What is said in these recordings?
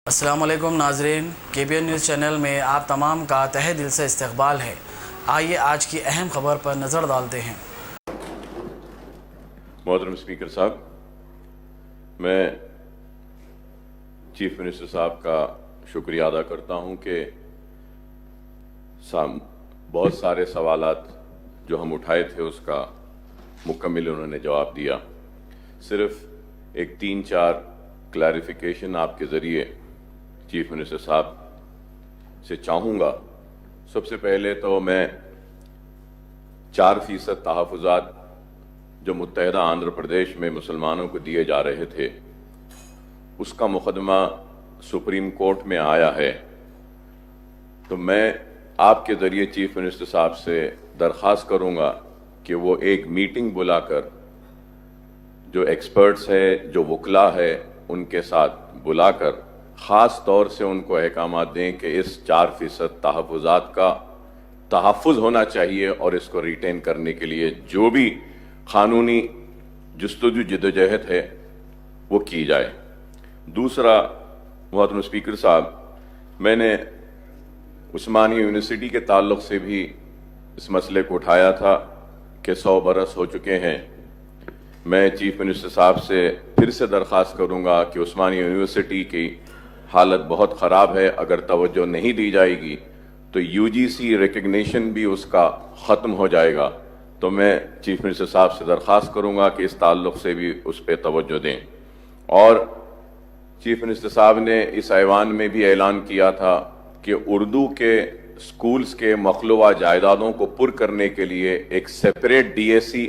السلام علیکم ناظرین، KBN نیوز چینل میں آپ تمام کا تہہ دل سے استقبال ہے۔ آئیے آج کی اہم خبر پر نظر ڈالتے ہیں۔ محترم اسپیکر صاحب، میں چیف منسٹر صاحب کا شکریہ ادا کرتا ہوں کہ بہت سارے سوالات جو ہم اٹھائے تھے اس کا مکمل انہوں نے جواب دیا۔ صرف ایک 3-4 کلیریفیکیشن آپ کے ذریعے چیف منسٹر صاحب سے چاہوں گا۔ سب سے پہلے تو میں 4% تحفظات جو متحدہ آندھرا پردیش میں مسلمانوں کو دیے جا رہے تھے، اس کا مقدمہ سپریم کورٹ میں آیا ہے، تو میں آپ کے ذریعے چیف منسٹر صاحب سے درخواست کروں گا کہ وہ ایک میٹنگ بلا کر جو ایکسپرٹس ہے، جو وکلا ہے، ان کے ساتھ بلا کر خاص طور سے ان کو احکامات دیں کہ اس 4% تحفظات کا تحفظ ہونا چاہیے اور اس کو ریٹین کرنے کے لیے جو بھی قانونی جستجو جدوجہد ہے وہ کی جائے۔ دوسرا، محترم اسپیکر صاحب، میں نے عثمانیہ یونیورسٹی کے تعلق سے بھی اس مسئلے کو اٹھایا تھا کہ 100 برس ہو چکے ہیں۔ میں چیف منسٹر صاحب سے پھر سے درخواست کروں گا کہ عثمانیہ یونیورسٹی کی حالت بہت خراب ہے، اگر توجہ نہیں دی جائے گی تو UGC ریکگنیشن بھی اس کا ختم ہو جائے گا۔ تو میں چیف منسٹر صاحب سے درخواست کروں گا کہ اس تعلق سے بھی اس پہ توجہ دیں۔ اور چیف منسٹر صاحب نے اس ایوان میں بھی اعلان کیا تھا کہ اردو کے سکولز کے مخلوعہ جائیدادوں کو پر کرنے کے لیے ایک سیپریٹ DSC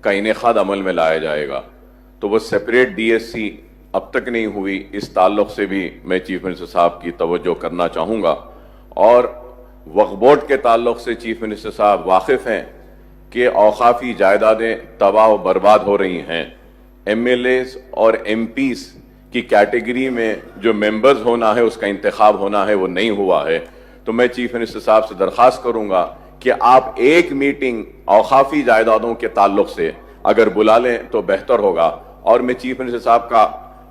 کا انعقاد عمل میں لایا جائے گا، تو وہ سیپریٹ DSC اب تک نہیں ہوئی۔ اس تعلق سے بھی میں چیف منسٹر صاحب کی توجہ کرنا چاہوں گا۔ اور وقف بورڈ کے تعلق سے چیف منسٹر صاحب واقف ہیں کہ اوقافی جائیدادیں تباہ و برباد ہو رہی ہیں۔ MLAs اور MPs کی کیٹیگری میں جو ممبرز ہونا ہے، اس کا انتخاب ہونا ہے، وہ نہیں ہوا ہے۔ تو میں چیف منسٹر صاحب سے درخواست کروں گا کہ آپ ایک میٹنگ اوقافی جائیدادوں کے تعلق سے اگر بلا لیں تو بہتر ہوگا۔ اور میں چیف منسٹر صاحب کا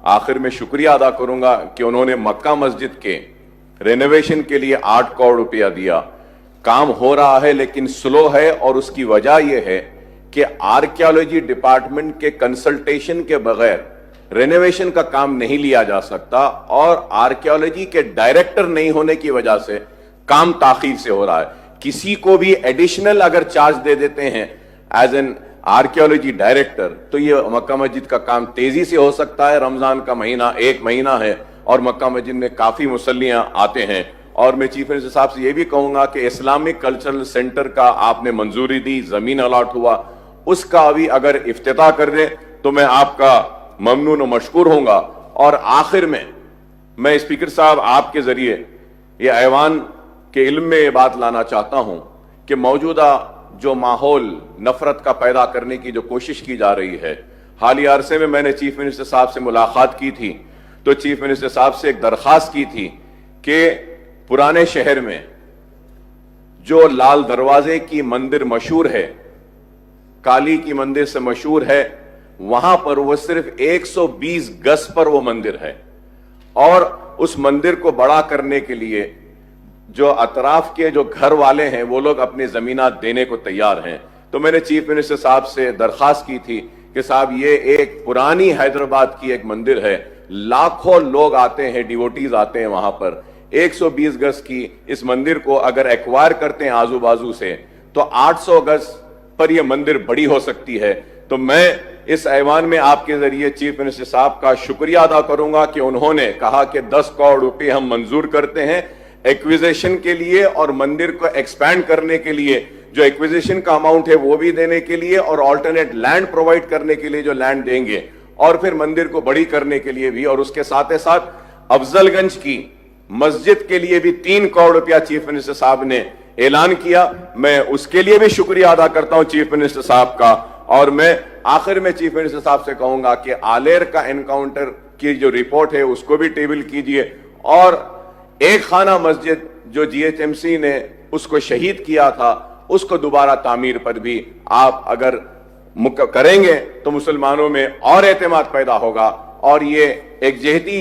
آخر میں شکریہ ادا کروں گا کہ انہوں نے مکہ مسجد کے رینوویشن کے لیے 8 کروڑ روپیہ دیا۔ کام ہو رہا ہے لیکن سلو ہے، اور اس کی وجہ یہ ہے کہ آرکیالوجی ڈپارٹمنٹ کے کنسلٹیشن کے بغیر رینوویشن کا کام نہیں لیا جا سکتا، اور آرکیالوجی کے ڈائریکٹر نہیں ہونے کی وجہ سے کام تاخیر سے ہو رہا ہے۔ کسی کو بھی ایڈیشنل اگر چارج دے دیتے ہیں ایز این آرکیالوجی ڈائریکٹر، تو یہ مکہ مسجد کا کام تیزی سے ہو سکتا ہے۔ رمضان کا مہینہ 1 مہینہ ہے اور مکہ مسجد میں کافی مصلیاں آتے ہیں۔ اور میں چیف منسٹر صاحب سے یہ بھی کہوں گا کہ اسلامک کلچرل سینٹر کا آپ نے منظوری دی، زمین الاٹ ہوا، اس کا بھی اگر افتتاح کر دیں تو میں آپ کا ممنون و مشکور ہوں گا۔ اور آخر میں اسپیکر صاحب آپ کے ذریعے یہ ایوان کے علم میں یہ بات لانا چاہتا ہوں کہ موجودہ جو ماحول نفرت کا پیدا کرنے کی جو کوشش کی جا رہی ہے، حالیہ عرصے میں نے چیف منسٹر صاحب سے ملاقات کی تھی، تو چیف منسٹر صاحب سے ایک درخواست کی تھی کہ پرانے شہر میں جو لال دروازے کی مندر مشہور ہے، کالی کی مندر سے مشہور ہے، وہاں پر وہ صرف 120 گز پر وہ مندر ہے، اور اس مندر کو بڑا کرنے کے لیے جو اطراف کے جو گھر والے ہیں وہ لوگ اپنی زمینات دینے کو تیار ہیں۔ تو میں نے چیف منسٹر صاحب سے درخواست کی تھی کہ صاحب یہ ایک پرانی حیدرآباد کی ایک مندر ہے، لاکھوں لوگ آتے ہیں، ڈیوٹیز آتے ہیں وہاں پر۔ 120 گز کی اس مندر کو اگر ایکوائر کرتے ہیں آزو بازو سے تو 800 گز پر یہ مندر بڑی ہو سکتی ہے۔ تو میں اس ایوان میں آپ کے ذریعے چیف منسٹر صاحب کا شکریہ ادا کروں گا کہ انہوں نے کہا کہ 10 کروڑ روپے ہم منظور کرتے ہیں ایکویزیشن کے لیے، اور مندر کو ایکسپینڈ کرنے کے لیے جو ایکویزیشن کا اماؤنٹ ہے وہ بھی دینے کے لیے، اور آلٹرنیٹ لینڈ پرووائڈ کرنے کے لیے جو لینڈ دیں گے، اور پھر مندر کو بڑی کرنے کے لیے بھی، اور اس کے ساتھ ساتھ افضل گنج کی مسجد کے لیے بھی 3 کروڑ روپیہ چیف منسٹر صاحب نے اعلان کیا۔ میں اس کے لیے بھی شکریہ ادا کرتا ہوں چیف منسٹر صاحب کا۔ اور میں آخر میں چیف منسٹر صاحب سے کہوں گا کہ آلیر کا انکاؤنٹر کی جو رپورٹ ہے اس کو بھی ٹیبل کیجئے، اور ایک خانہ مسجد جو GHMC نے اس کو شہید کیا تھا، اس کو دوبارہ تعمیر پر بھی آپ اگر کریں گے تو مسلمانوں میں اور اعتماد پیدا ہوگا، اور یہ ایک جہتی